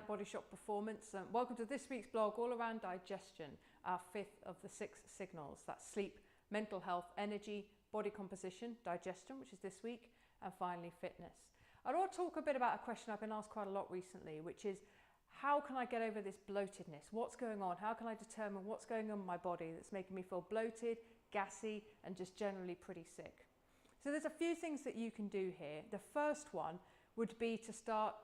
Bodyshot Performance. Welcome to this week's blog all around digestion, our fifth of the 6 signals. That's sleep, mental health, energy, body composition, digestion, which is this week, and finally fitness. I want to talk a bit about a question I've been asked quite a lot recently, which is how can I get over this bloatedness? What's going on? How can I determine what's going on in my body that's making me feel bloated, gassy, and just generally pretty sick? So there's a few things that you can do here. The first one would be to start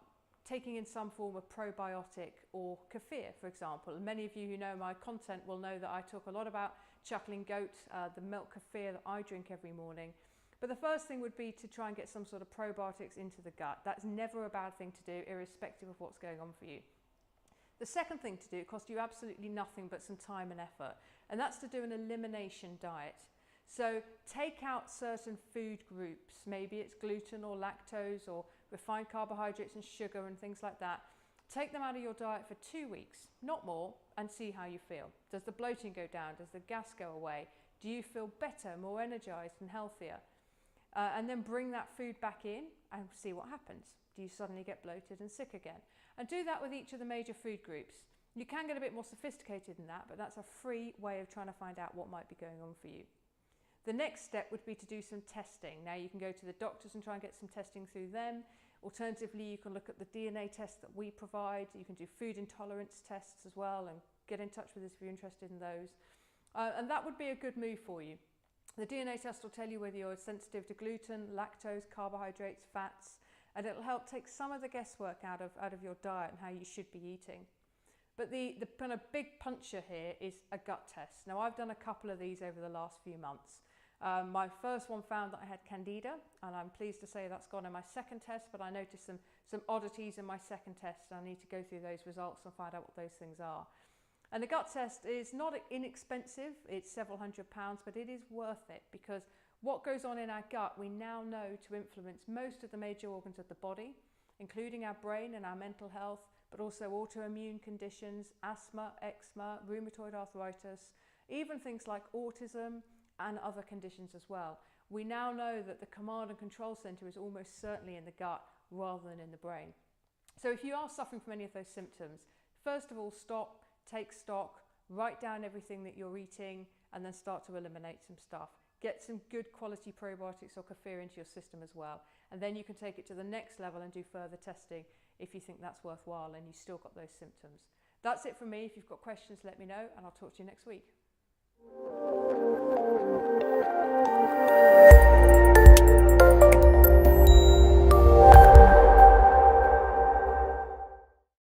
taking in some form of probiotic or kefir, for example. And many of you who know my content will know that I talk a lot about chuckling goat, the milk kefir that I drink every morning. But the first thing would be to try and get some sort of probiotics into the gut. That's never a bad thing to do, irrespective of what's going on for you. The second thing to do costs you absolutely nothing but some time and effort, and that's to do an elimination diet. So take out certain food groups, maybe it's gluten or lactose or refined carbohydrates and sugar and things like that. Take them out of your diet for 2 weeks, not more, and see how you feel. Does the bloating go down? Does the gas go away? Do you feel better, more energized and healthier? And then bring that food back in and see what happens. Do you suddenly get bloated and sick again? And do that with each of the major food groups. You can get a bit more sophisticated than that, but that's a free way of trying to find out what might be going on for you. The next step would be to do some testing. Now you can go to the doctors and try and get some testing through them. Alternatively, you can look at the DNA test that we provide. You can do food intolerance tests as well and get in touch with us if you're interested in those. And that would be a good move for you. The DNA test will tell you whether you're sensitive to gluten, lactose, carbohydrates, fats, and it'll help take some of the guesswork out of your diet and how you should be eating. But the kind of big puncher here is a gut test. Now I've done a couple of these over the last few months. My first one found that I had candida, and I'm pleased to say that's gone in my second test, but I noticed some oddities in my second test, and I need to go through those results and find out what those things are. And the gut test is not inexpensive, it's several £100s, but it is worth it because what goes on in our gut we now know to influence most of the major organs of the body, including our brain and our mental health, but also autoimmune conditions, asthma, eczema, rheumatoid arthritis, even things like autism and other conditions as well. We now know that the command and control center is almost certainly in the gut rather than in the brain. So if you are suffering from any of those symptoms, first of all, stop, take stock, write down everything that you're eating, and then start to eliminate some stuff. Get some good quality probiotics or kefir into your system as well. And then you can take it to the next level and do further testing if you think that's worthwhile and you've still got those symptoms. That's it from me. If you've got questions, let me know, and I'll talk to you next week.